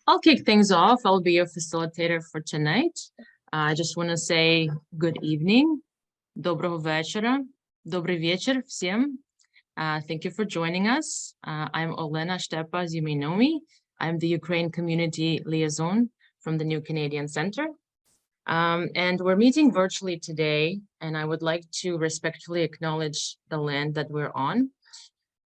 I'll kick things off. I'll be your facilitator for tonight. I just want to say good evening, доброго вечера, добрый вечер всем. Thank you for joining us. I'm Olena Stepa, as you may know me. I'm the Ukraine Community Liaison from the New Canadian Center. And we're meeting virtually today, and I would like to respectfully acknowledge the land that we're on.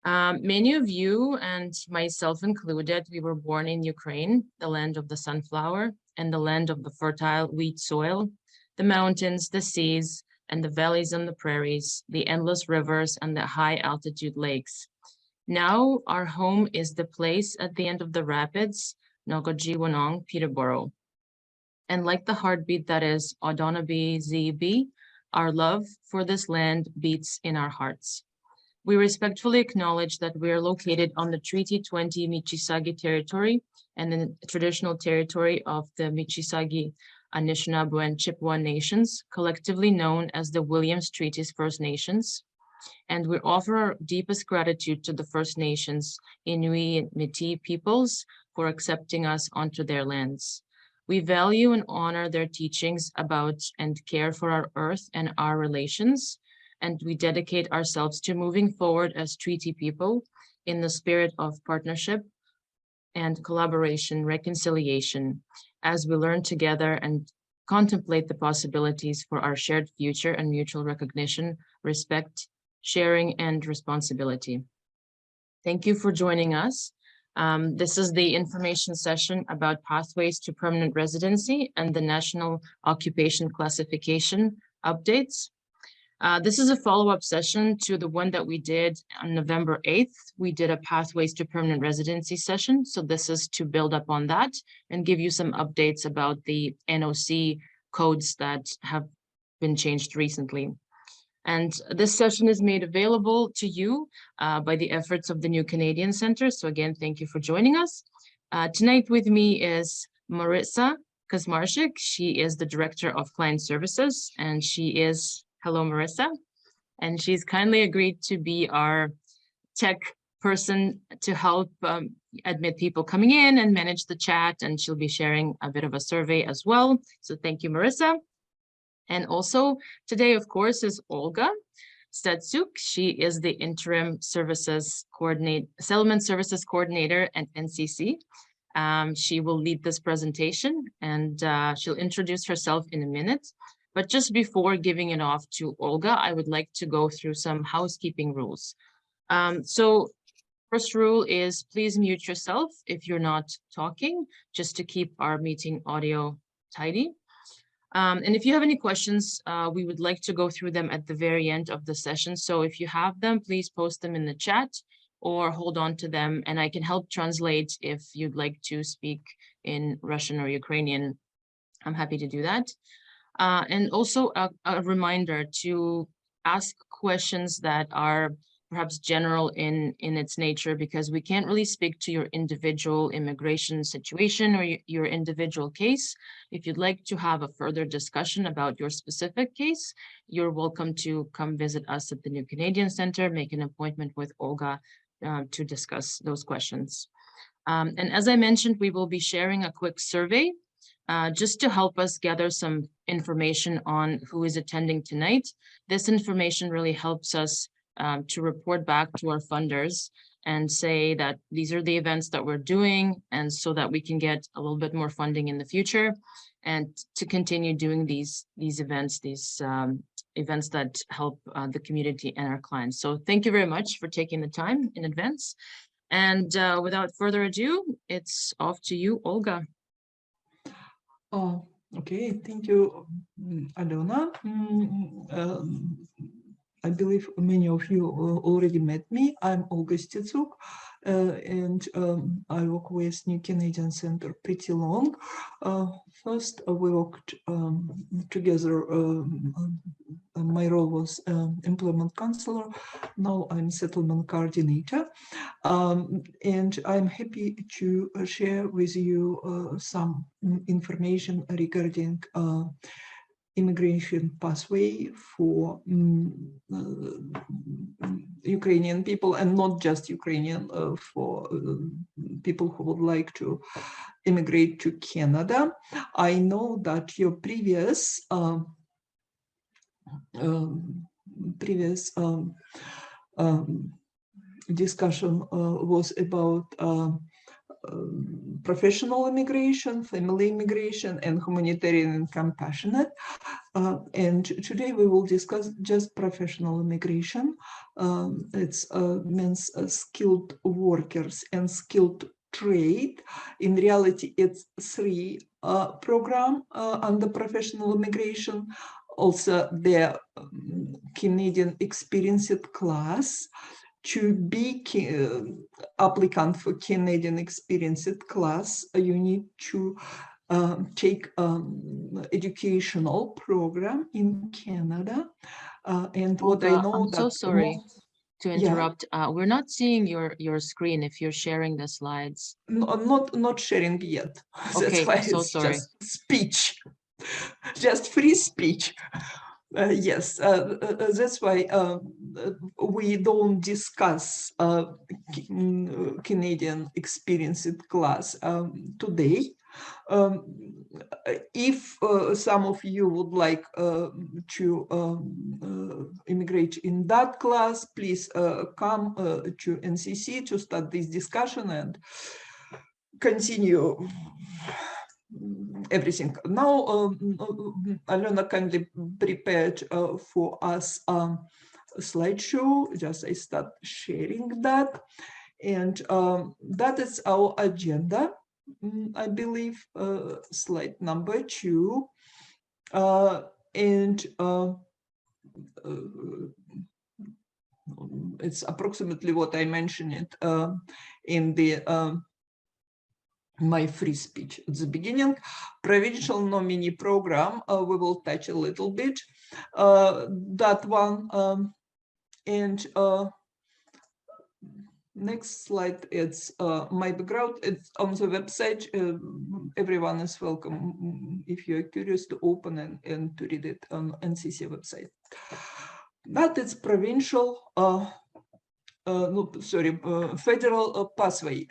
Many of you, and myself included, we were born in Ukraine, the land of the sunflower and the land of the fertile wheat soil, the mountains, the seas, and the valleys and the prairies, the endless rivers and the high altitude lakes. Now our home is the place at the end of the rapids, Nogoji-Wanong, Peterborough. And like the heartbeat that is Odonabi ZB, our love for this land beats in our hearts. We respectfully acknowledge that we are located on the Treaty 20 Michisagi territory and the traditional territory of the Michisagi, Anishinaabe, and Chippewa nations, collectively known as the Williams Treaties First Nations. And we offer our deepest gratitude to the First Nations, Inuit and Métis peoples for accepting us onto their lands. We value and honor their teachings about and care for our earth and our relations, and we dedicate ourselves to moving forward as treaty people in the spirit of partnership and collaboration, reconciliation, as we learn together and contemplate the possibilities for our shared future and mutual recognition, respect, sharing, and responsibility. Thank you for joining us. This is the information session about pathways to permanent residency and the National Occupation Classification updates. This is a follow-up session to the one that we did on November 8th. We did a pathways to permanent residency session. So this is to build up on that and give you some updates about the NOC codes that have been changed recently. And this session is made available to you by the efforts of the New Canadian Center. So again, thank you for joining us. Tonight with me is Marissa Kazmarczyk. She is the Director of Client Services, and she is, hello, Marissa. And she's kindly agreed to be our tech person to help admit people coming in and manage the chat. And she'll be sharing a bit of a survey as well. So thank you, Marissa. And also today, of course, is Olga Statsuk. She is the Interim Services Settlement Services Coordinator at NCC. She will lead this presentation, and she'll introduce herself in a minute. But just before giving it off to Olga, I would like to go through some housekeeping rules. So first rule is please mute yourself if you're not talking, just to keep our meeting audio tidy. And if you have any questions, we would like to go through them at the very end of the session. So if you have them, please post them in the chat or hold on to them, and I can help translate if you'd like to speak in Russian or Ukrainian. I'm happy to do that. And also a reminder to ask questions that are perhaps general in its nature, because we can't really speak to your individual immigration situation or your individual case. If you'd like to have a further discussion about your specific case, you're welcome to come visit us at the New Canadian Center, make an appointment with Olga to discuss those questions. And as I mentioned, we will be sharing a quick survey just to help us gather some information on who is attending tonight. This information really helps us to report back to our funders and say that these are the events that we're doing, and so that we can get a little bit more funding in the future and to continue doing these events, events that help the community and our clients. So thank you very much for taking the time in advance. And without further ado, it's off to you, Olga. Oh, okay. Thank you, Alena. I believe many of you already met me. I'm Olga Statsuk, and I work with New Canadian Center pretty long. First, we worked together. My role was employment counselor. Now I'm settlement coordinator. And I'm happy to share with you some information regarding immigration pathway for Ukrainian people, and not just Ukrainian, for people who would like to immigrate to Canada. I know that your previous discussion was about professional immigration, family immigration, and humanitarian and compassionate. And today we will discuss just professional immigration. It means skilled workers and skilled trade. In reality, it's 3 program under professional immigration. Also, the Canadian experienced class. To be applicant for Canadian experienced class, you need to take educational program in Canada. And what I know I'm that so sorry to interrupt. We're not seeing your screen if you're sharing the slides. Not sharing yet. Okay, That's why so it's sorry. just speech, just free speech. Yes, that's why we don't discuss Canadian experienced class today. If some of you would like to immigrate in that class, please come to NCC to start this discussion and continue everything. Now, Alena kindly prepared for us a slideshow. Just I start sharing that. And that is our agenda. I believe slide number 2. And it's approximately what I mentioned in the my free speech at the beginning. Provincial nominee program, we will touch a little bit that one. And next slide, it's my background. It's on the website. Everyone is welcome if you're curious to open and to read it on NCC website. That is provincial, federal pathway.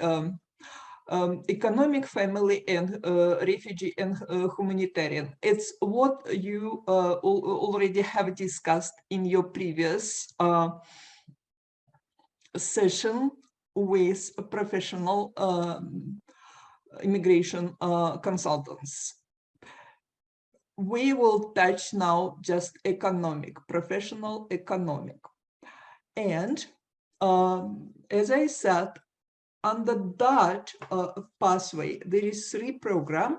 Economic, family, and refugee and humanitarian. It's what you already have discussed in your previous session with professional immigration consultants. We will touch now just economic, professional economic. And as I said, under that pathway, there is 3 programs,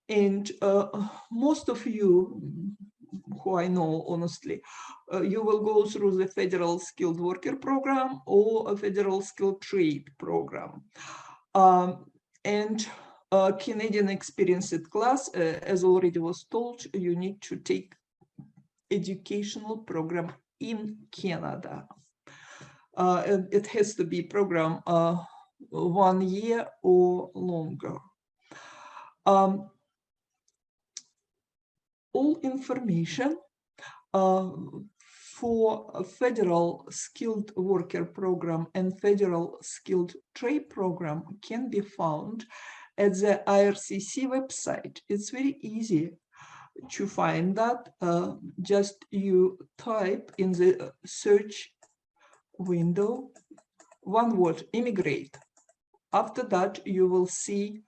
and most of you who I know, honestly, you will go through the Federal Skilled Worker Program or a Federal Skilled Trade Program. And Canadian experienced class, as already was told, you need to take educational program in Canada. It has to be program 1 year or longer. All information for a federal skilled worker program and federal skilled trade program can be found at the IRCC website. It's very easy to find that. Just you type in the search window one word, immigrate. After that, you will see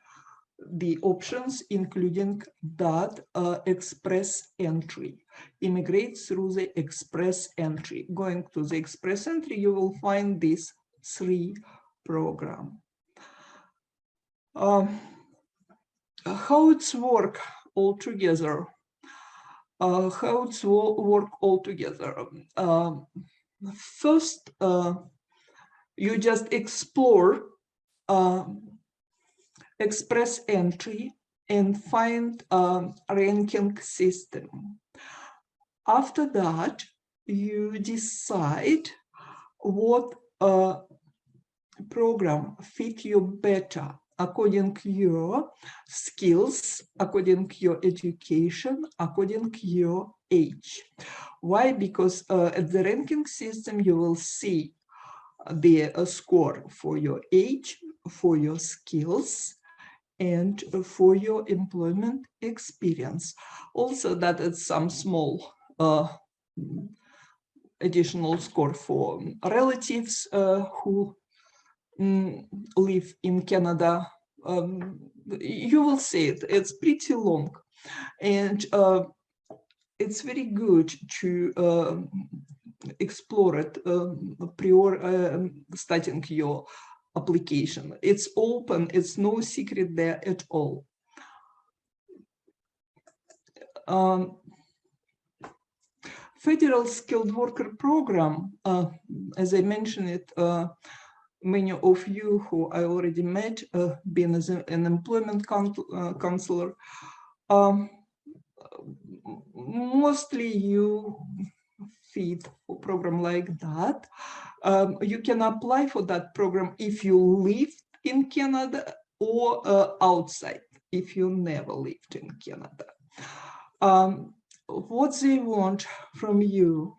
the options, including that express entry. Immigrate through the express entry. Going to the express entry, you will find these 3 programs. How it's work all together? First, you just explore express entry and find a ranking system. After that, you decide what program fit you better. according to your skills, according to your education, according to your age. Why? Because at the ranking system, you will see the score for your age, for your skills, and for your employment experience. Also, that is some small additional score for relatives who live in Canada. You will see it. It's pretty long, and it's very good to explore it prior starting your application. It's open. It's no secret there at all. Federal Skilled Worker Program, as I mentioned it, many of you who I already met, being as an employment counselor, mostly you fit for a program like that. You can apply for that program if you live in Canada or outside, if you never lived in Canada. What they want from you,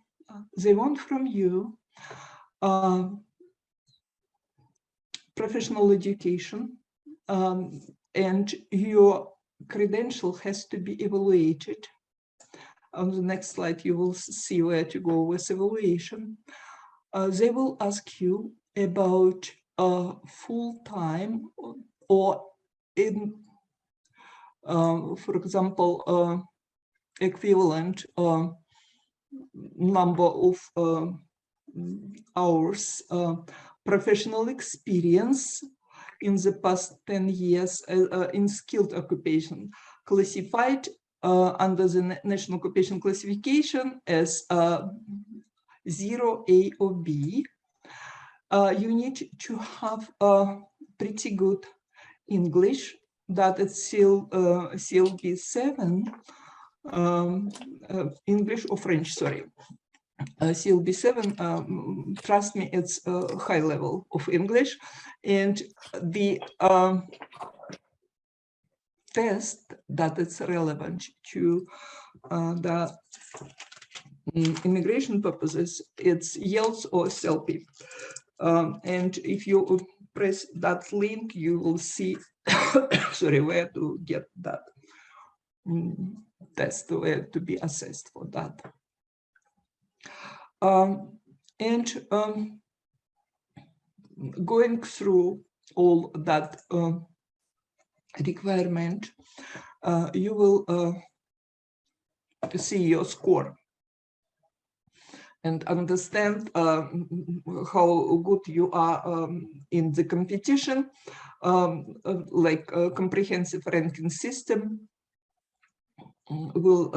professional education, and your credential has to be evaluated. On the next slide, you will see where to go with evaluation. They will ask you about full-time or in, for example, equivalent number of hours professional experience in the past 10 years in skilled occupation, classified under the National Occupation Classification as 0A or B. You need to have pretty good English, that is CLB 7, English or French, sorry. CLB 7, trust me, it's a high level of English, and the test that is relevant to the immigration purposes, it's IELTS or CELP. And if you press that link, you will see, sorry, where to get that test, where to be assessed for that. Going through all that requirement, you will see your score and understand how good you are in the competition, like a comprehensive ranking system will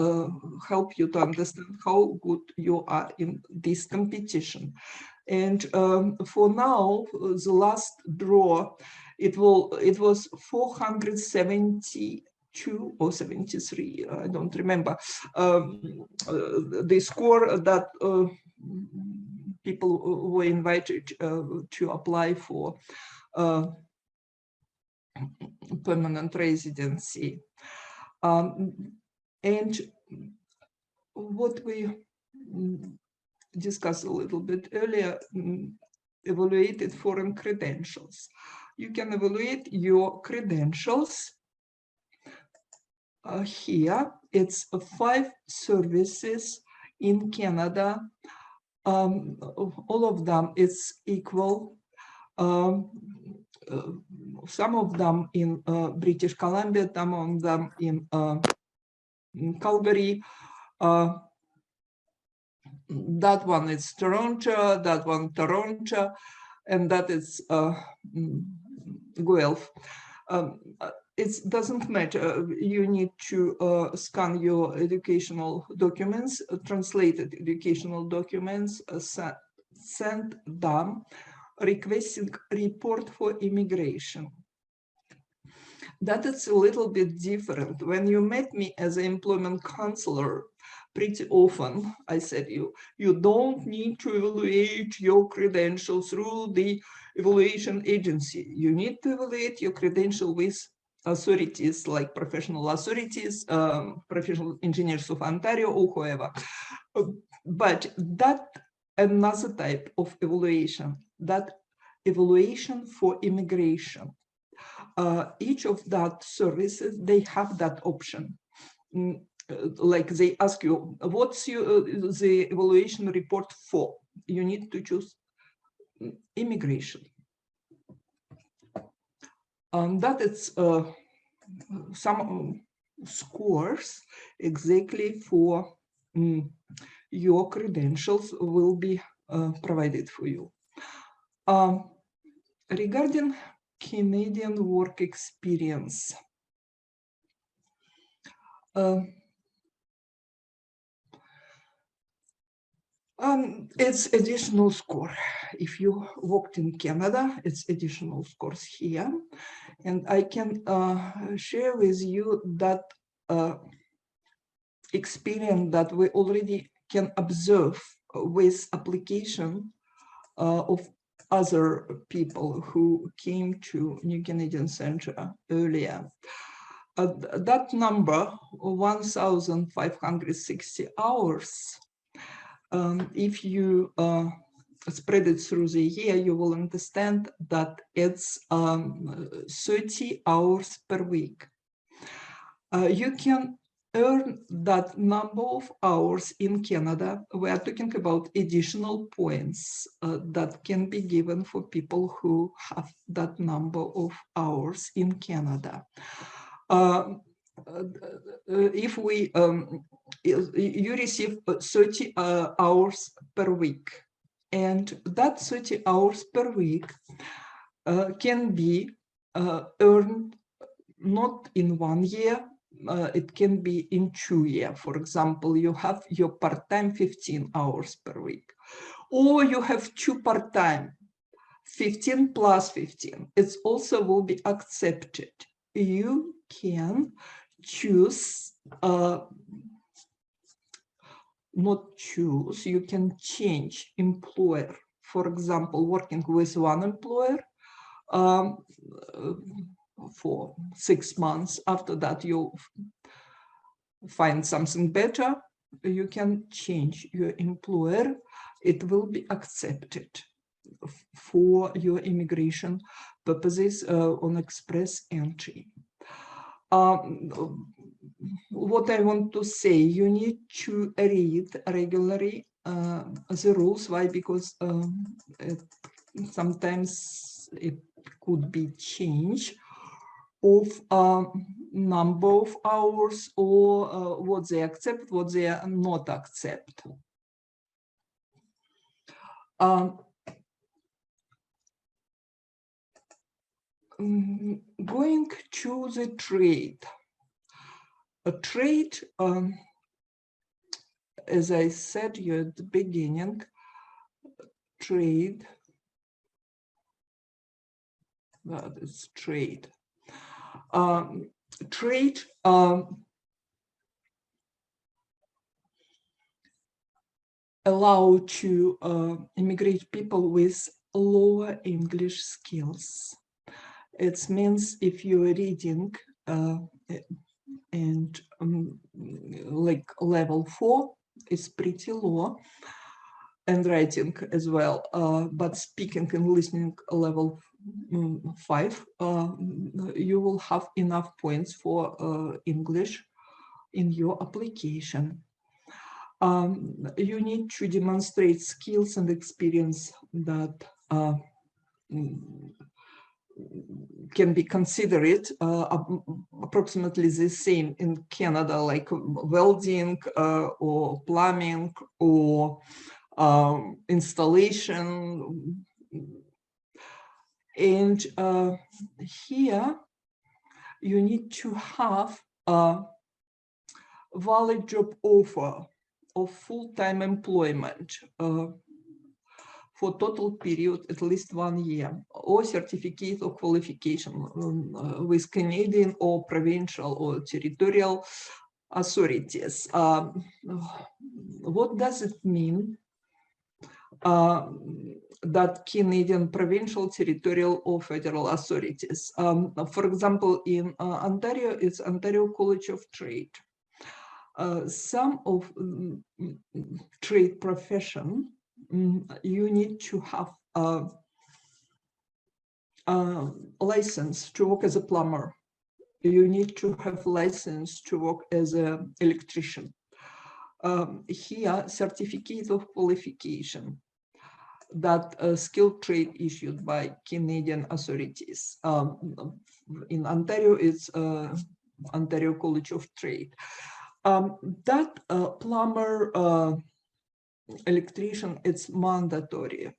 help you to understand how good you are in this competition. And for now, the last draw, it was 472 or 73, I don't remember, the score that people were invited to apply for permanent residency. And what we discussed a little bit earlier, evaluated foreign credentials. You can evaluate your credentials here. It's 5 services in Canada. All of them is equal. Some of them in British Columbia, some of them in Calgary. That one is Toronto, that one Toronto, and that is Guelph. It doesn't matter. You need to scan your educational documents, translated educational documents, send them, requesting report for immigration. That is a little bit different. When you met me as an employment counselor, pretty often I said you don't need to evaluate your credentials through the evaluation agency. You need to evaluate your credential with authorities like professional authorities, professional engineers of Ontario or whoever. But that another type of evaluation, that evaluation for immigration. Each of that services, they have that option. Like they ask you, what's the evaluation report for? You need to choose immigration. That is some scores exactly for your credentials will be provided for you. Regarding Canadian work experience, it's additional score. If you worked in Canada, it's additional scores here. And I can share with you that experience that we already can observe with application of other people who came to New Canadian Centre earlier. That number, 1,560 hours, if you spread it through the year, you will understand that it's 30 hours per week. You can earn that number of hours in Canada. We are talking about additional points that can be given for people who have that number of hours in Canada. If we you receive 30 hours per week, and that 30 hours per week can be earned not in 1 year, it can be in 2 years. For example, you have your part-time 15 hours per week, or you have 2 part-time, 15 plus 15. It also will be accepted. You can choose, not choose, you can change employer. For example, working with one employer for 6 months. After that, you find something better, you can change your employer. It will be accepted for your immigration purposes on express entry. What I want to say, you need to read regularly the rules. Why? Because sometimes it could be change of number of hours, or what they accept, what they are not accept. Going to the trade. A trade, as I said you at the beginning, trade, that is trade. Trade allow to immigrate people with lower English skills. It means if you are reading and like level 4 is pretty low, and writing as well, but speaking and listening level 5, you will have enough points for English in your application. You need to demonstrate skills and experience that can be considered approximately the same in Canada, like welding or plumbing or installation. And here you need to have a valid job offer of full-time employment for total period at least 1 year, or certificate of qualification with Canadian or provincial or territorial authorities. What does it mean? that Canadian provincial, territorial, or federal authorities. For example, in Ontario, it's Ontario College of Trade. Some of trade profession, you need to have a license to work as a plumber. You need to have license to work as an electrician. Here, certificate of qualification, that skilled trade issued by Canadian authorities. In Ontario, it's Ontario College of Trade. That plumber, electrician, it's mandatory.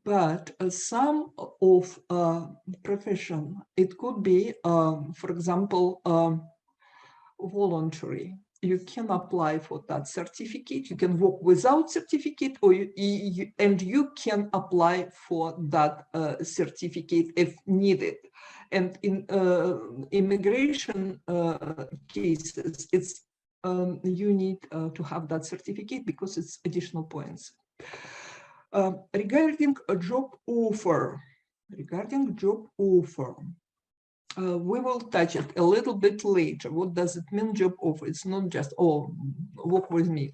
But some of profession, it could be, for example, voluntary. You can apply for that certificate. You can work without certificate, or you can apply for that certificate if needed. And in immigration cases, it's you need to have that certificate because it's additional points. Regarding a job offer, we will touch it a little bit later. What does it mean, job offer? It's not just, oh, work with me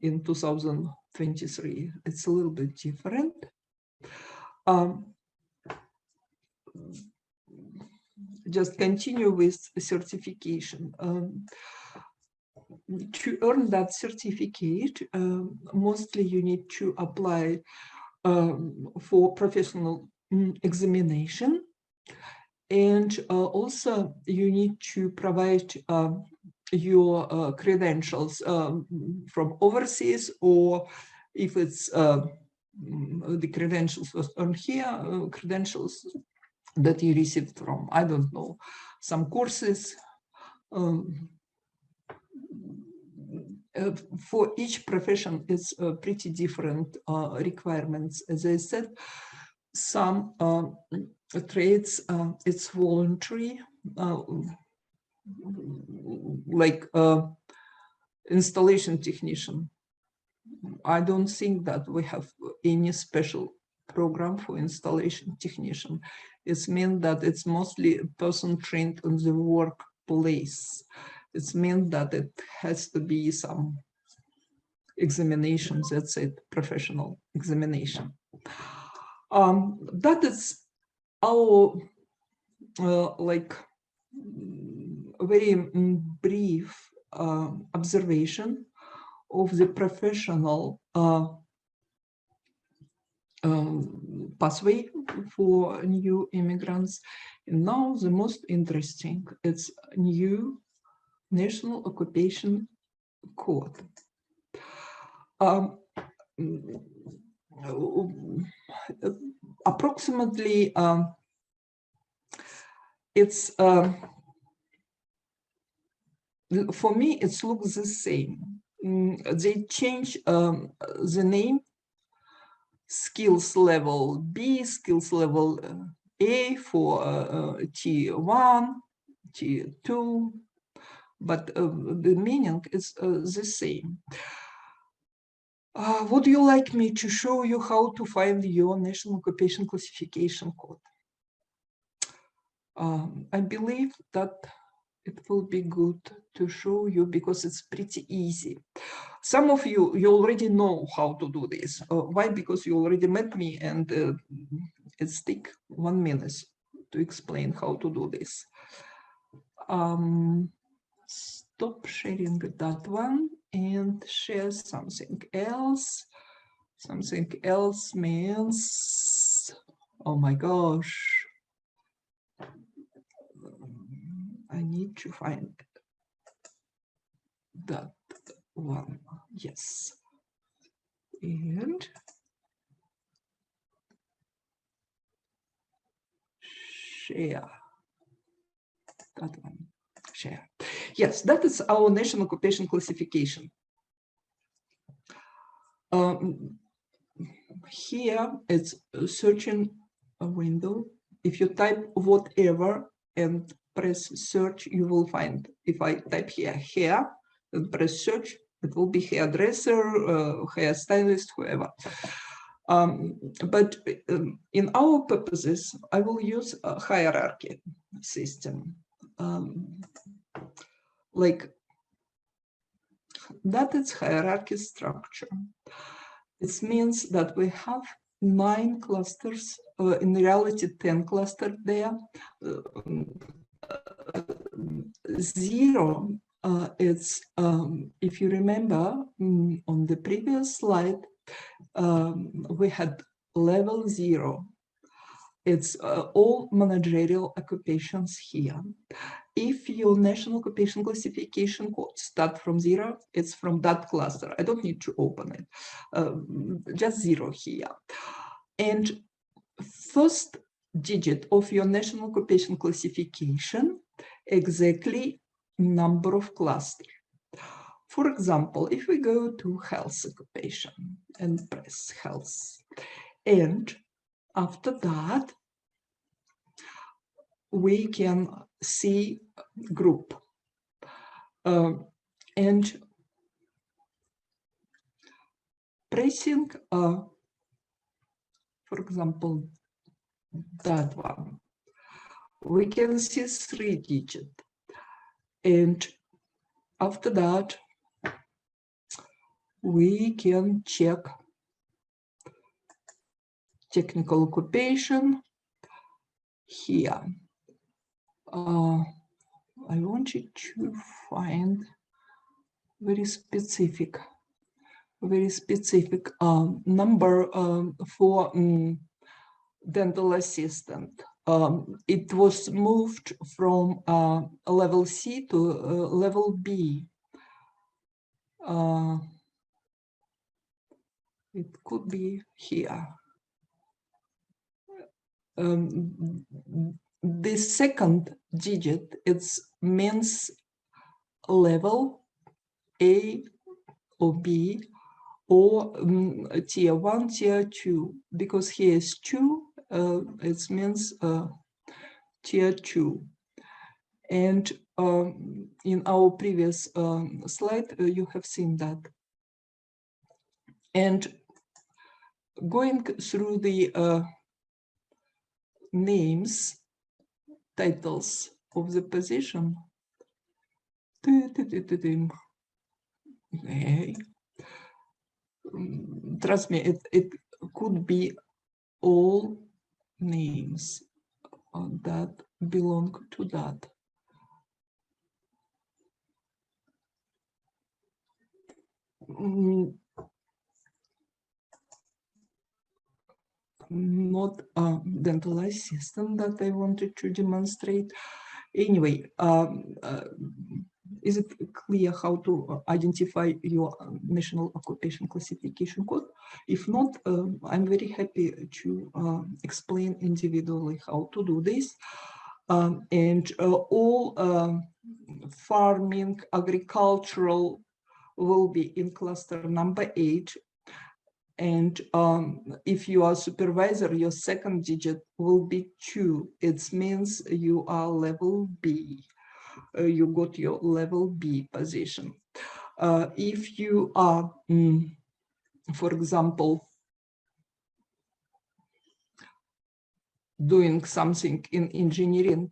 in 2023. It's a little bit different. Just continue with certification. To earn that certificate, mostly you need to apply for professional examination. And also you need to provide your credentials from overseas, or if it's the credentials was on here, credentials that you received from, I don't know, some courses. For each profession, it's pretty different requirements. As I said, some trades, it's voluntary, like installation technician. I don't think that we have any special program for installation technician. It means that it's mostly a person trained in the workplace. It means that it has to be some examinations, that's it, professional examination. That is our like very brief observation of the professional pathway for new immigrants. And now the most interesting, it's new National Occupation Code. Approximately, it's for me, it looks the same. They change the name, skills level B, skills level A for T1, T2, but the meaning is the same. Would you like me to show you how to find your National Occupation Classification Code? I believe that it will be good to show you because it's pretty easy. Some of you already know how to do this. Why? Because you already met me, and it's take 1 minute to explain how to do this. Stop sharing that one and share something else. Something else means, oh my gosh, I need to find that one. Yes. And share that one. Share. Yes, that is our National Occupation Classification. Here it's a searching window. If you type whatever and press search, you will find. If I type here and press search, It will be hairdresser, hairstylist, whoever. But in our purposes, I will use a hierarchy system. Like that is hierarchy structure. It means that we have 9 clusters, in reality 10 clusters there. 0, it's, if you remember on the previous slide, we had level 0. It's all managerial occupations here. If your national occupation classification code start from 0, it's from that cluster. I don't need to open it, just 0 here. And first digit of your national occupation classification, exactly number of clusters. For example, if we go to health occupation and press health, and after that, we can see group. And pressing, for example, that one, we can see 3 digits. And after that, we can check technical occupation here. I wanted to find very specific number for dental assistant. It was moved from level C to level B. It could be here. The second digit, it means level A or B, or tier 1, tier 2, because here is 2, it means tier 2. And in our previous slide, you have seen that. And going through the names, titles of the position, trust me, it could be all names that belong to that. Not a dental assistant that I wanted to demonstrate. Anyway, is it clear how to identify your national occupation classification code? If not, I'm very happy to explain individually how to do this. And all farming, agricultural will be in cluster number 8. And if you are supervisor, your second digit will be 2. It means you are level B. You got your level B position. If you are, for example, doing something in engineering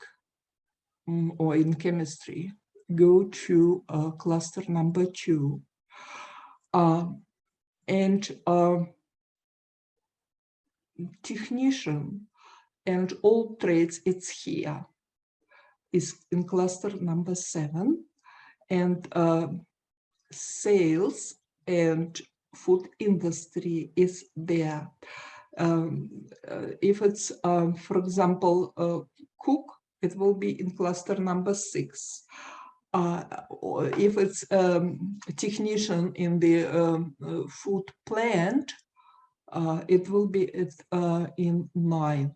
or in chemistry, go to cluster number 2. And technician and all trades, it's here, is in cluster number 7. And sales and food industry is there. If it's, for example, cook, it will be in cluster number 6. Or if it's a technician in the food plant, it will be in 9,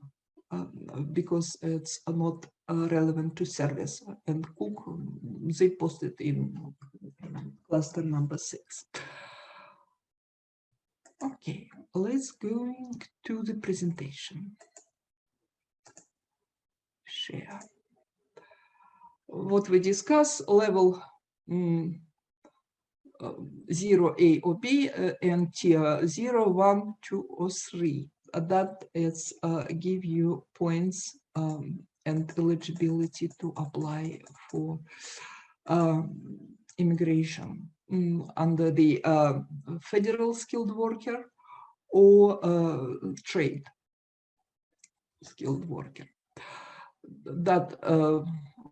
because it's not relevant to service, and cook, they posted in cluster number 6. Okay, let's go to the presentation. Share. What we discuss, level 0A or B and tier 0, 1, 2, or 3. That is give you points and eligibility to apply for immigration under the federal skilled worker or trade skilled worker. That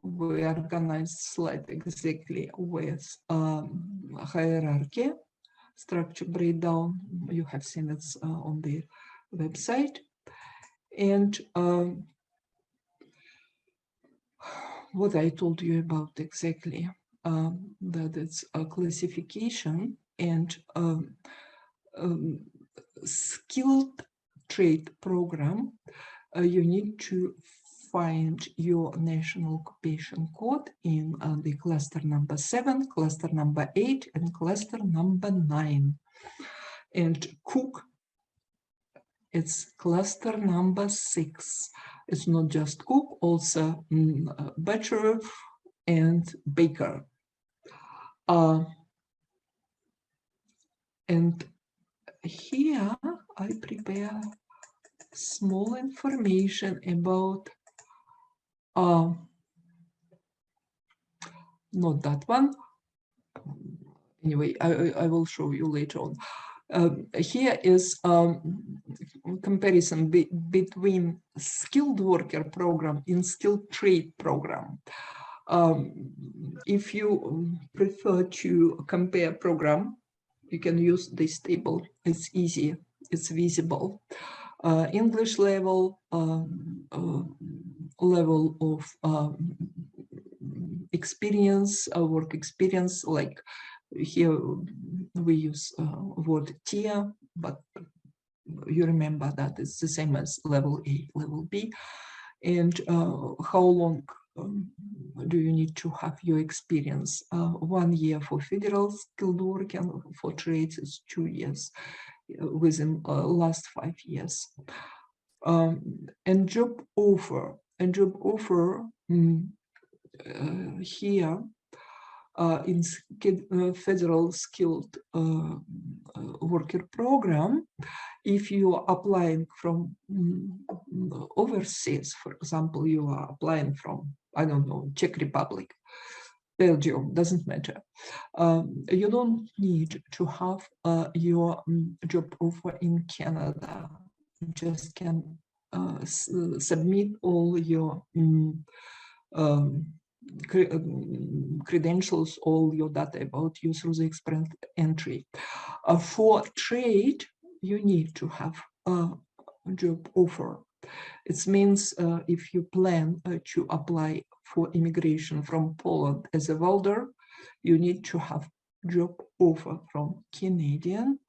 we organize slide exactly with hierarchy, structure breakdown. You have seen it on the website. And what I told you about exactly, that it's a classification and skilled trade program. You need to find your national occupation code in the cluster number 7, cluster number 8, and cluster number 9. And cook, it's cluster number 6. It's not just cook, also butcher and baker. And here I prepare small information about not that one. Anyway, I will show you later on. Here is comparison between skilled worker program and skilled trade program. If you prefer to compare program, you can use this table. It's easy, it's visible. English level, level of experience, work experience, like here we use word tier, but you remember that it's the same as level A, level B. And how long do you need to have your experience? 1 year for federal skilled work, and for trades it's 2 years within last 5 years. And job offer, here in federal skilled worker program, if you are applying from overseas, for example, you are applying from, I don't know, Czech Republic, Belgium, doesn't matter. You don't need to have your job offer in Canada. You just can submit all your credentials, all your data about you through the express entry. For trade, you need to have a job offer. It means if you plan to apply for immigration from Poland as a welder, you need to have job offer from Canadian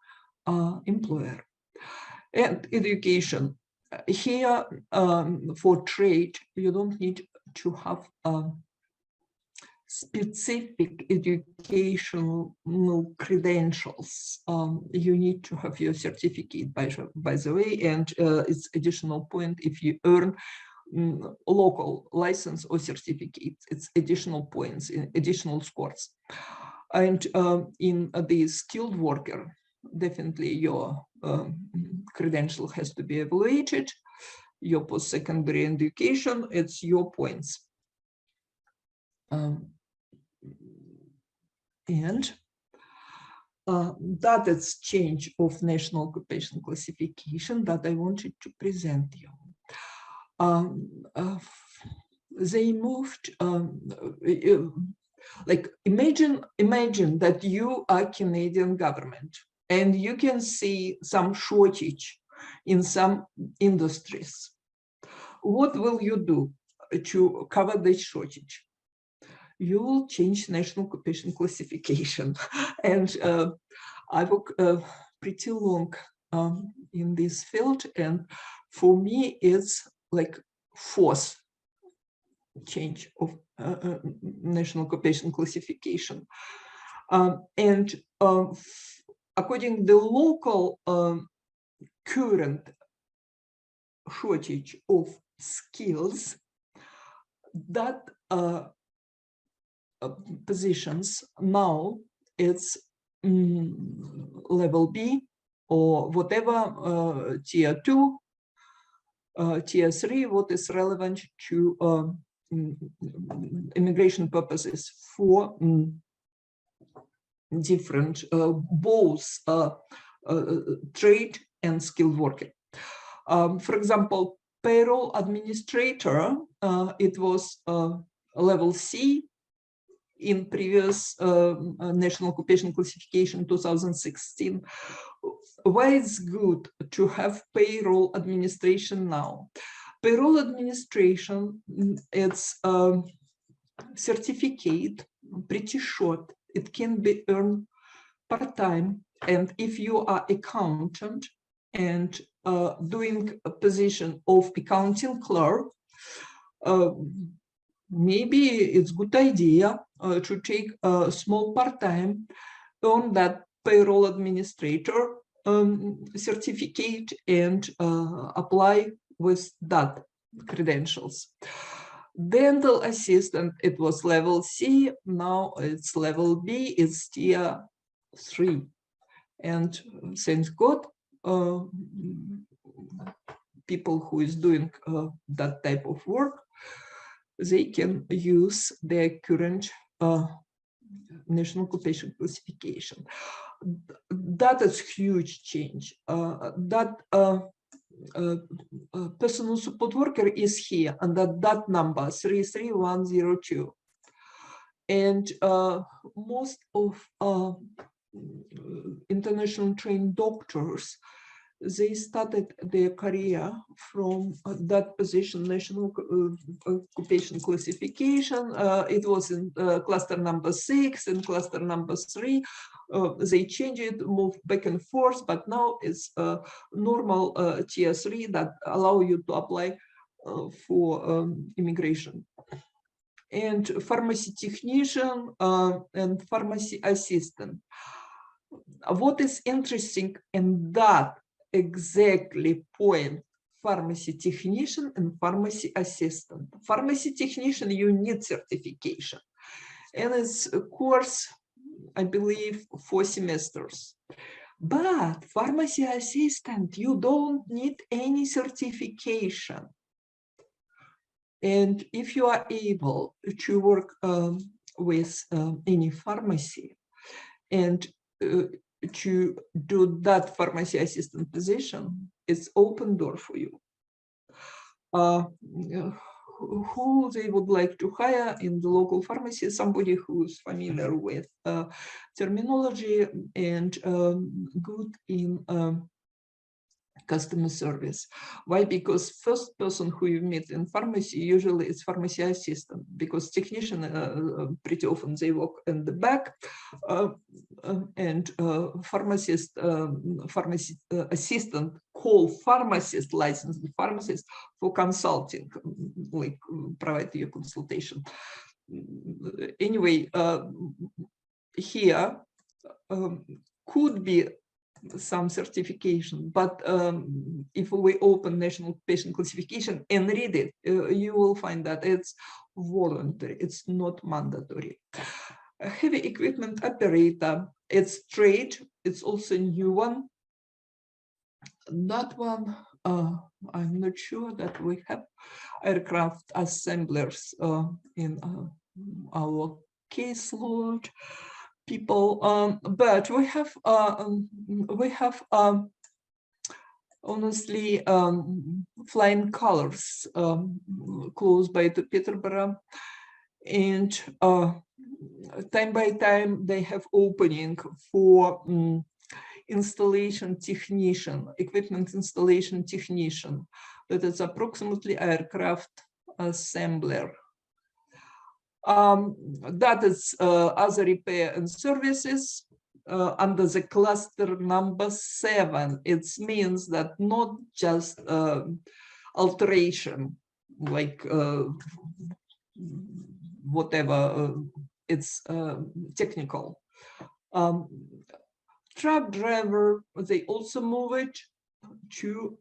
employer. And education. Here, for trade, you don't need to have specific educational credentials. You need to have your certificate, by the way, and it's additional point if you earn local license or certificate. It's additional points, additional scores. And in the skilled worker, definitely your credential has to be evaluated. Your post-secondary education, it's your points. And that is change of national occupation classification that I wanted to present you. They moved, like imagine that you are Canadian government and you can see some shortage in some industries. What will you do to cover this shortage? You will change national occupation classification. And I work pretty long in this field, and for me it's like fourth change of national occupation classification. And according to the local current shortage of skills, that positions now it's level B or whatever, tier 2, tier 3, what is relevant to immigration purposes for different both trade and skilled worker. For example, payroll administrator, it was level C in previous National Occupation Classification 2016. Why it's good to have payroll administration now? Payroll administration, it's a certificate, pretty short. It can be earned part-time, and if you are accountant and doing a position of accounting clerk, maybe it's good idea to take a small part-time on that payroll administrator certificate and apply with that credentials. Dental assistant, it was level C, now it's level B, it's tier 3. And thank God, people who is doing that type of work, they can use their current National Occupation Classification. That is huge change. That personal support worker is here, and that number 33102. And most of international trained doctors, they started their career from that position, National Occupation Classification. It was in cluster number 6 and cluster number 3. They changed it, moved back and forth, but now it's normal tier 3 that allow you to apply for immigration. And pharmacy technician and pharmacy assistant. What is interesting in that exactly point, pharmacy technician and pharmacy assistant. Pharmacy technician, you need certification, and it's a course, I believe, 4 semesters. But pharmacy assistant, you don't need any certification. And if you are able to work with any pharmacy and to do that pharmacy assistant position, it's open door for you. Who they would like to hire in the local pharmacy, somebody who's familiar with terminology and good in customer service. Why? Because first person who you meet in pharmacy usually is pharmacy assistant, because technician pretty often they work in the back, and pharmacist, pharmacy assistant call pharmacist, licensed pharmacist for consulting, like provide you consultation. Anyway, here could be some certification, but if we open National Occupation Classification and read it, you will find that it's voluntary, it's not mandatory. A heavy equipment operator, it's trade, it's also a new one. That one, I'm not sure that we have aircraft assemblers in our caseload. People, but we have honestly flying colors close by to Peterborough, and time by time they have opening for installation technician, equipment installation technician. That is approximately aircraft assembler. That is other repair and services under the cluster number 7. It means that not just alteration, like whatever, it's technical. Truck driver, they also move it to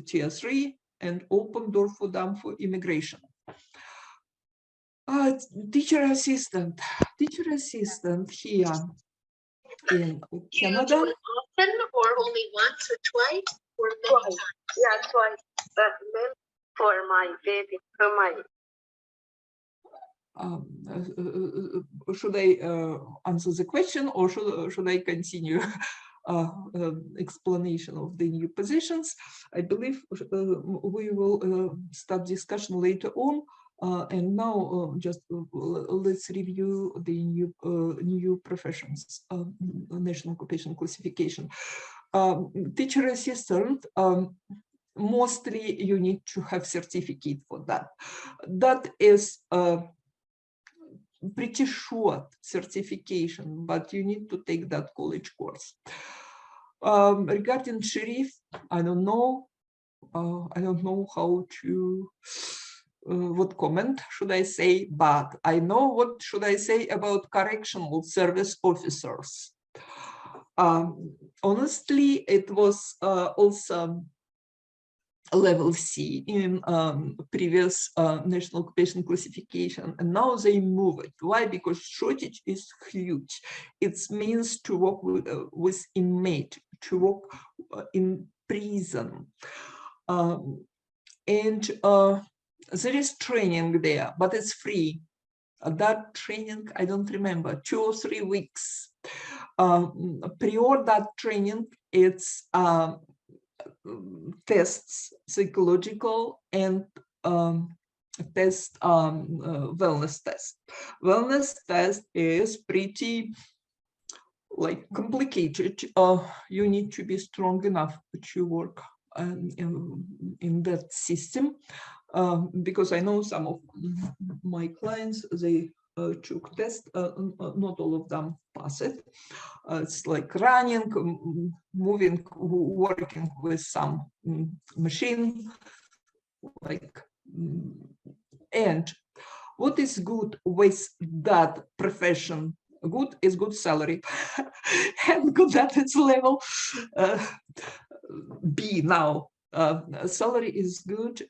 tier 3 and open door for them for immigration. Teacher assistant here. in Canada. Do it often or only once or twice or many times? Yeah, twice. Then for my baby, for my Should I answer the question, or should I continue explanation of the new positions? I believe we will start discussion later on. And now just let's review the new professions, National Occupation Classification. Teacher assistant, mostly you need to have certificate for that. That is pretty short certification, but you need to take that college course. Regarding sheriff, I don't know how to what comment should I say, but I know what should I say about correctional service officers. Honestly, it was also level C in previous National Occupation Classification, and now they move it. Why? Because shortage is huge. It means to work with inmate, to work in prison, and there is training there, but it's free. That training, I don't remember, 2 or 3 weeks. Prior that training, it's tests, psychological and wellness test. Wellness test is pretty complicated. You need to be strong enough to work in that system, because I know some of my clients, they took test, not all of them pass it. It's like running, moving, working with some machine, and what is good with that profession? Good is good salary and good at its level B now. Salary is good,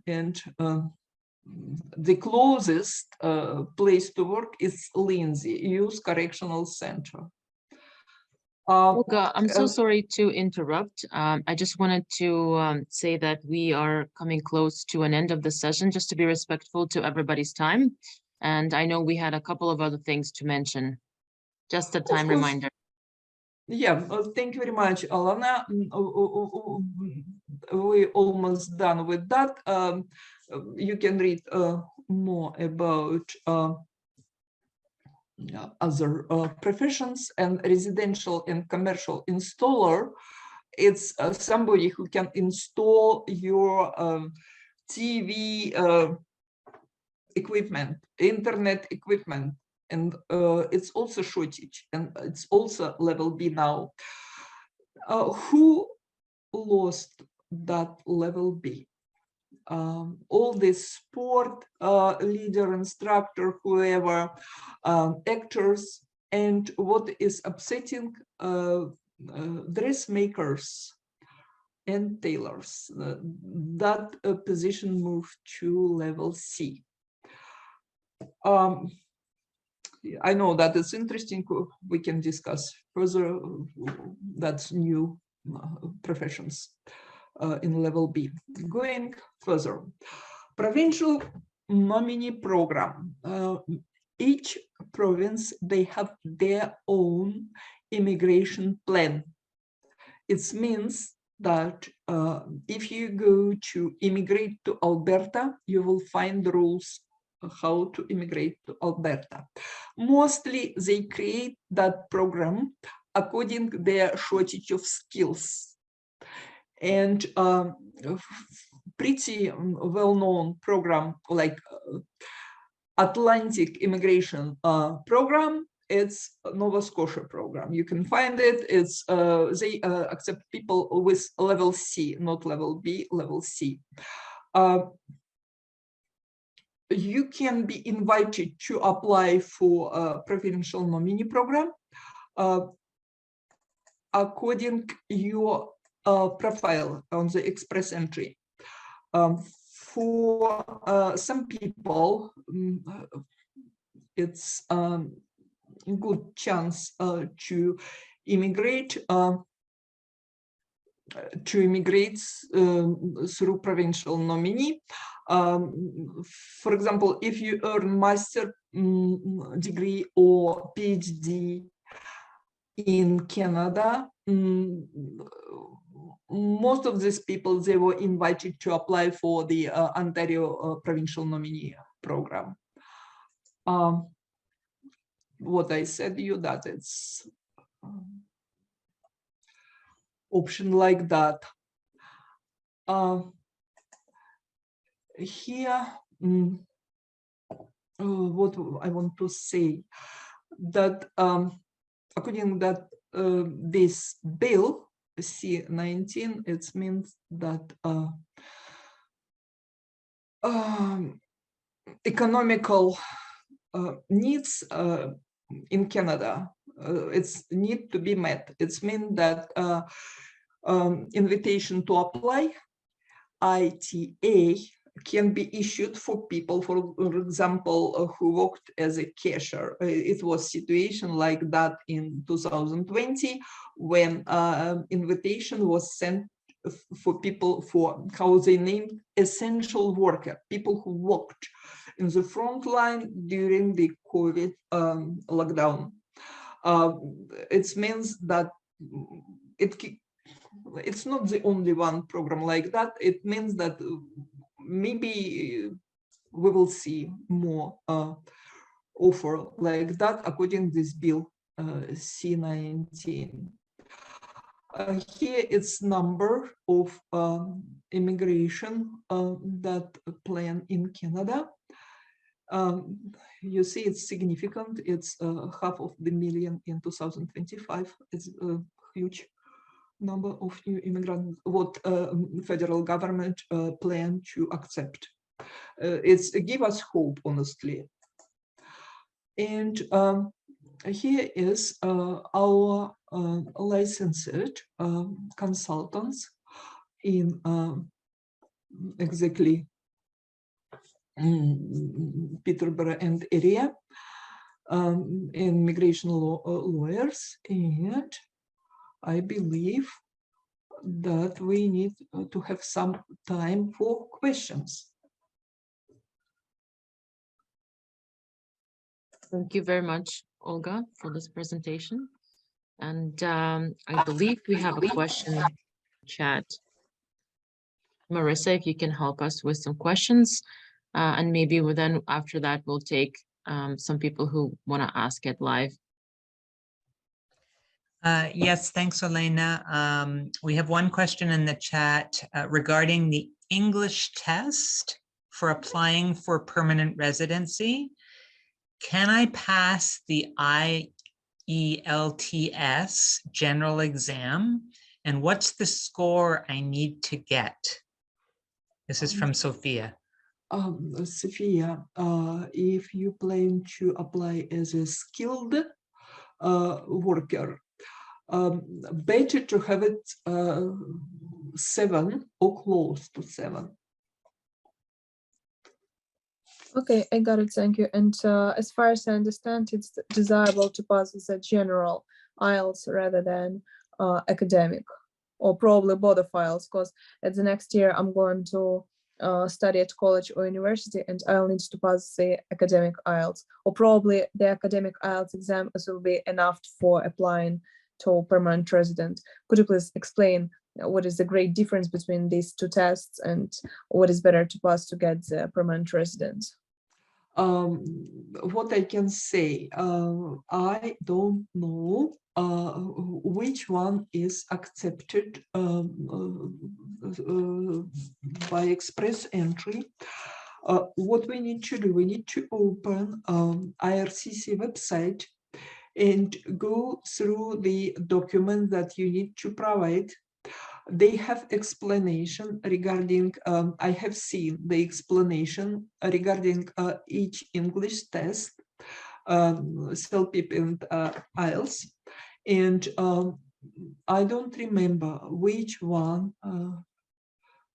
and the closest place to work is Lindsay, Youth Correctional Center. Olga, I'm so sorry to interrupt. I just wanted to say that we are coming close to an end of the session, just to be respectful to everybody's time. And I know we had a couple of other things to mention. Just a time reminder. Yeah, thank you very much, Alana. We're almost done with that. You can read more about other professions, and residential and commercial installer. It's somebody who can install your TV equipment, internet equipment, and it's also shortage, and it's also level B now. Who lost that level B? All this sport leader, instructor, whoever, actors, and what is upsetting, dressmakers and tailors. That position moved to level C. I know that it's interesting. We can discuss further. That's new professions in level B. Going further, provincial nominee program. Each province, they have their own immigration plan. It means that if you go to immigrate to Alberta, you will find the rules how to immigrate to Alberta. Mostly they create that program according to their shortage of skills. And pretty well-known program like Atlantic Immigration Program, it's Nova Scotia program. You can find it. It's they accept people with level C, not level B, level C. You can be invited to apply for a provincial nominee program according your profile on the express entry. For some people, it's good chance to immigrate through provincial nominee. For example, if you earn master degree or PhD in Canada, most of these people, they were invited to apply for the Ontario provincial nominee program. What I said to you, that it's option like that. Here, what I want to say, that according that this bill C-19, it means that economical needs in Canada, it's need to be met. It's mean that invitation to apply ITA can be issued for people, for example, who worked as a cashier. It was situation like that in 2020 when invitation was sent for people for how they named essential worker, people who worked in the front line during the COVID lockdown. It means that it's not the only one program like that. It means that maybe we will see more offer like that according to this bill C-19. Here it's number of immigration that plan in Canada. You see it's significant. It's 500,000 in 2025. It's a huge number of new immigrants, what federal government plan to accept. It's give us hope, honestly. And here is our licensed consultants in exactly Peterborough and area, immigration lawyers, and I believe that we need to have some time for questions. Thank you very much, Olga, for this presentation. And I believe we have a question in the chat. Marissa, if you can help us with some questions, and maybe then after that, we'll take some people who want to ask it live. Yes, thanks, Elena. We have one question in the chat regarding the English test for applying for permanent residency. Can I pass the IELTS general exam? And what's the score I need to get? This is from Sophia. Sophia, if you plan to apply as a skilled worker, better to have it 7 or close to 7. Okay, I got it, thank you. And as far as I understand, it's desirable to pass as a general IELTS rather than academic, or probably both of IELTS, because at the next year I'm going to study at college or university, and I'll need to pass the academic IELTS, or probably the academic IELTS exam will be enough for applying to permanent resident. Could you please explain what is the great difference between these two tests and what is better to pass to get the permanent residence? What I can say, I don't know which one is accepted by express entry. What we need to do, we need to open IRCC website and go through the document that you need to provide. They have explanation regarding, I have seen the explanation regarding each English test, CELPIP and IELTS. And I don't remember which one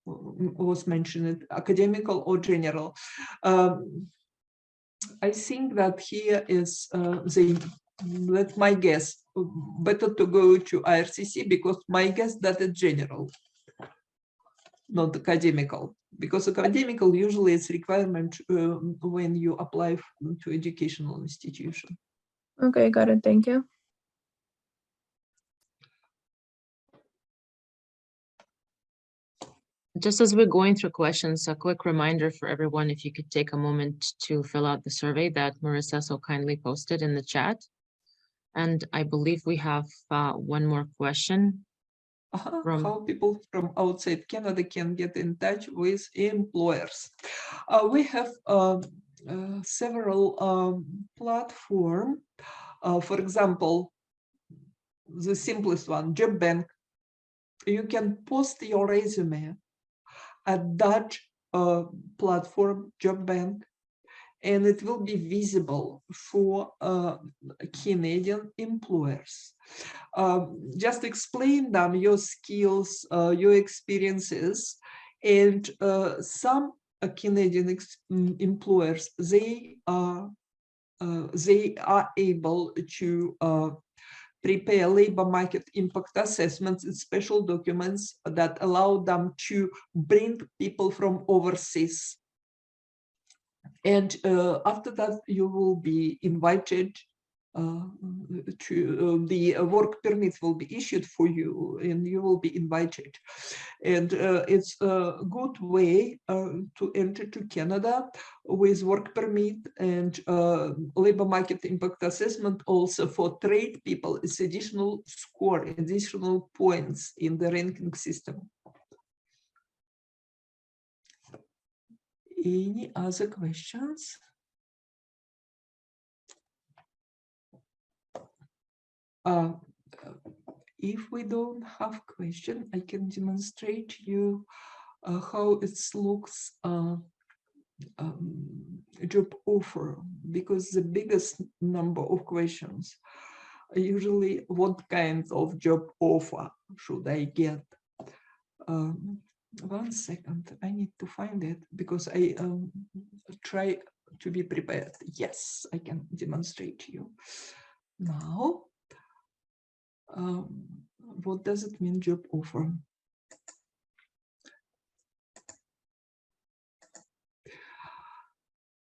was mentioned, academical or general. I think that here is the That's my guess. Better to go to IRCC because my guess that it's general, not academical. Because academical usually it's requirement when you apply to educational institution. Okay, got it. Thank you. Just as we're going through questions, a quick reminder for everyone, if you could take a moment to fill out the survey that Marissa so kindly posted in the chat. And I believe we have one more question. From- How people from outside Canada can get in touch with employers. We have several platforms. For example, the simplest one, Job Bank. You can post your resume at that platform, Job Bank, and it will be visible for Canadian employers. Just explain them your skills, your experiences, and some Canadian employers, they are able to prepare labor market impact assessments and special documents that allow them to bring people from overseas. And after that, you will be invited to the work permit will be issued for you, and you will be invited. And it's a good way to enter to Canada with work permit and labor market impact assessment. Also for trade people, it's additional score, additional points in the ranking system. Any other questions? If we don't have question, I can demonstrate you how it looks job offer, because the biggest number of questions are usually what kind of job offer should I get? 1 second, I need to find it because I try to be prepared. Yes, I can demonstrate to you now. What does it mean, job offer?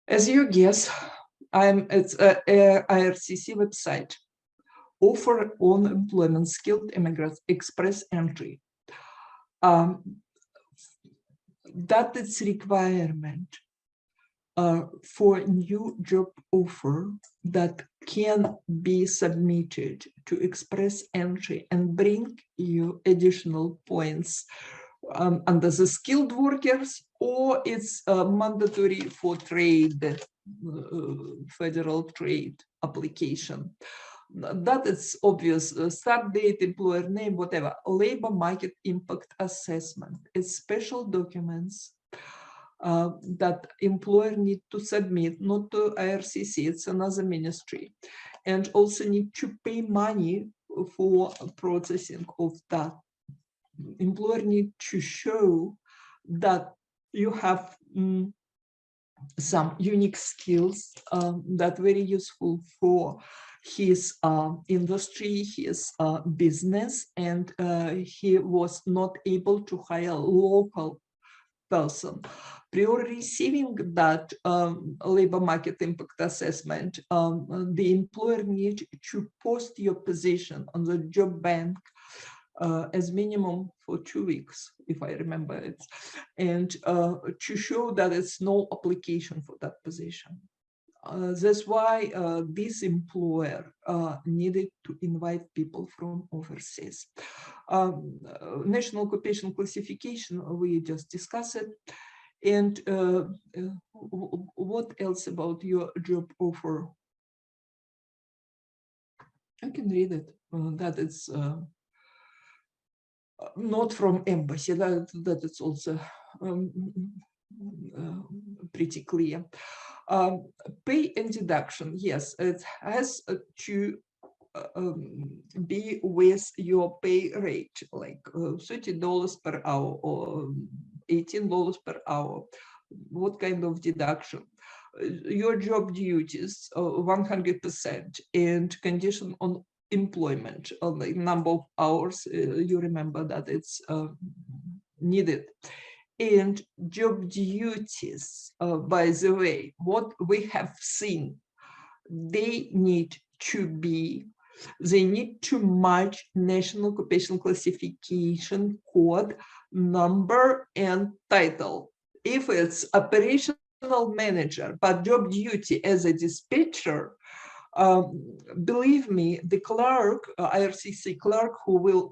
As you guess, it's a IRCC website. Offer on employment, skilled immigrants, express entry. That is requirement for new job offer that can be submitted to express entry and bring you additional points under the skilled workers, or it's mandatory for trade, federal trade application. That is obvious. Start date, employer name, whatever. Labor market impact assessment. It's special documents that employer need to submit, not to IRCC, it's another ministry, and also need to pay money for processing of that. Employer need to show that you have some unique skills that very useful for his industry, his business, and he was not able to hire a local person. Prior receiving that labor market impact assessment, the employer needs to post your position on the job bank as minimum for 2 weeks, if I remember it, and to show that it's no application for that position. That's why this employer needed to invite people from overseas. National occupation classification, we just discussed it. And what else about your job offer? I can read it. That it's not from embassy. That is also pretty clear. Pay and deduction, yes, it has to be with your pay rate, like $30 per hour or $18 per hour. What kind of deduction? your job duties 100% and condition on employment, like number of hours, you remember that it's needed. And job duties, by the way, what we have seen, they need to match National Occupational Classification Code number and title. If it's operational manager, but job duty as a dispatcher, believe me, the clerk, IRCC clerk who will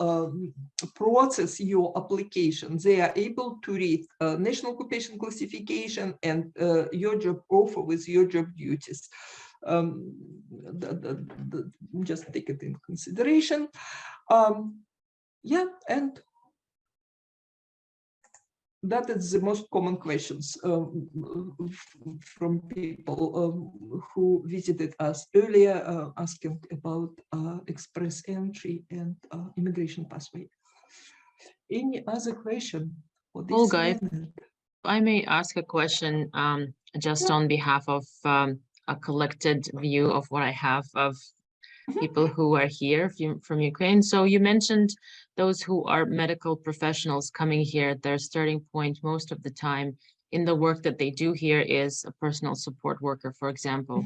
process your application, they are able to read National Occupation Classification and your job offer with your job duties. Just take it in consideration. Yeah, and that is the most common questions from people who visited us earlier, asking about express entry and immigration pathway. Any other question for this Olga, if minute? I may ask a question, just on behalf of a collected view of what I have of people who are here from Ukraine. So you mentioned those who are medical professionals coming here, their starting point most of the time in the work that they do here is a personal support worker, for example.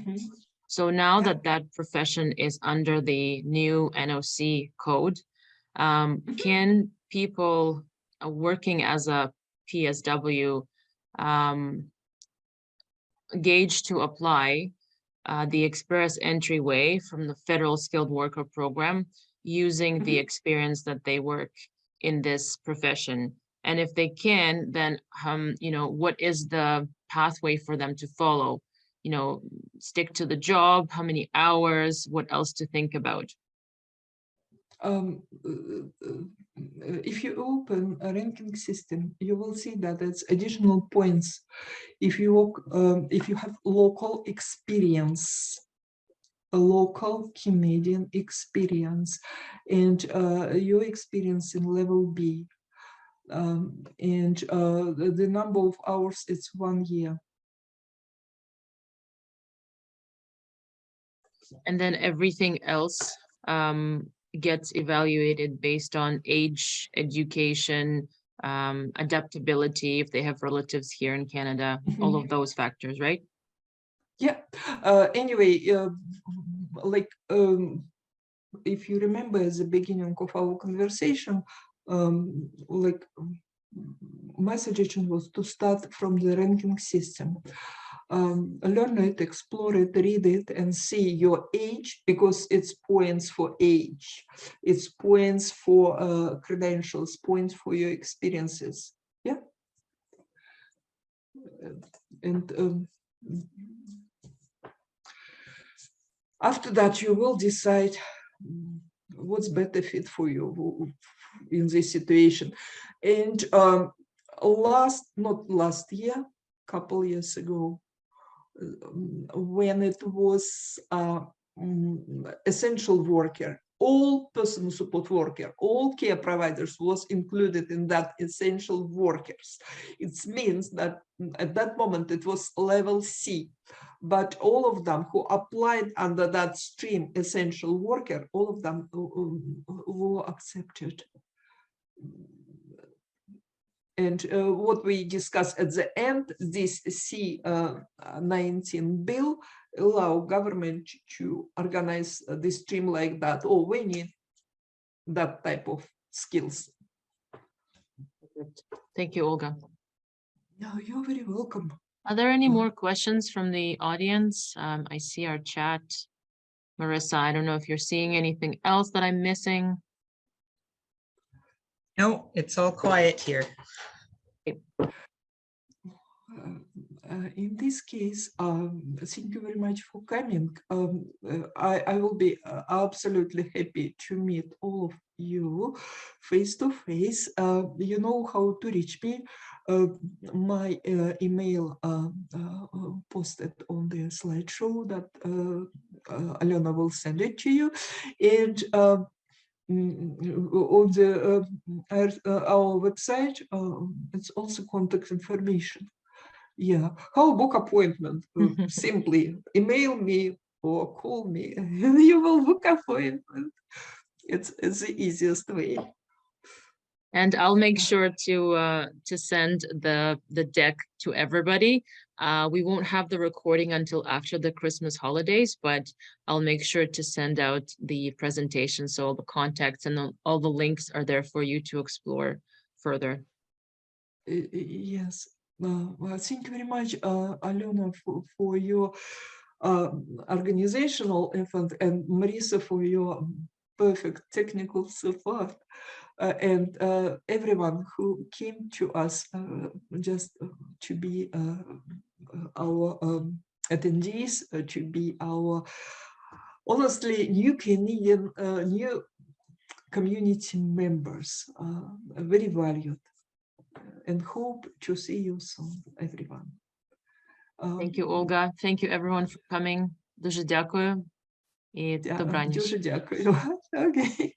So now that that profession is under the new NOC code, can people working as a PSW gauge to apply the express entryway from the federal skilled worker program using the experience that they work in this profession? And if they can, then you know, what is the pathway for them to follow? You know, stick to the job, how many hours, what else to think about? If you open a ranking system, you will see that it's additional points. If you have local experience, a local Canadian experience, and your experience in level B, and the number of hours, it's 1 year. And then everything else gets evaluated based on age, education, adaptability, if they have relatives here in Canada, all of those factors, right? Yeah. Anyway, like if you remember at the beginning of our conversation, like my suggestion was to start from the ranking system. Learn it, explore it, read it, and see your age, because it's points for age, it's points for credentials, points for your experiences. Yeah. And after that, you will decide what's better fit for you in this situation. And not last year, couple years ago, when it was essential worker, all personal support worker, all care providers was included in that essential workers. It means that at that moment it was level C, but all of them who applied under that stream essential worker, all of them were accepted. And what we discussed at the end, this C-19 bill allow government to organize the stream like that. Oh, we need that type of skills. Thank you, Olga. No, you're very welcome. Are there any more questions from the audience? I see our chat. Marissa, I don't know if you're seeing anything else that I'm missing. No, it's all quiet here. In this case, thank you very much for coming. I will be absolutely happy to meet all of you face to face. You know how to reach me. My email posted on the slideshow that Alena will send it to you. And on the our website, it's also contact information. Yeah, how book appointment? Simply email me or call me, and you will book appointment. It's the easiest way. And I'll make sure to send the deck to everybody. We won't have the recording until after the Christmas holidays, but I'll make sure to send out the presentation, so all the contacts and all the links are there for you to explore further. Yes. Well, thank you very much, Alena, for your organizational effort, and Marisa for your perfect technical support, and everyone who came to us just to be our attendees, to be our honestly new Canadian, new community members, very valued. And hope to see you soon, everyone. Thank you, Olga. Thank you, everyone, for coming. Дуже дякую. І добраніч. Дуже дякую. Okay.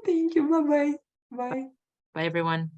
Thank you. Bye-bye. Bye. Bye, everyone.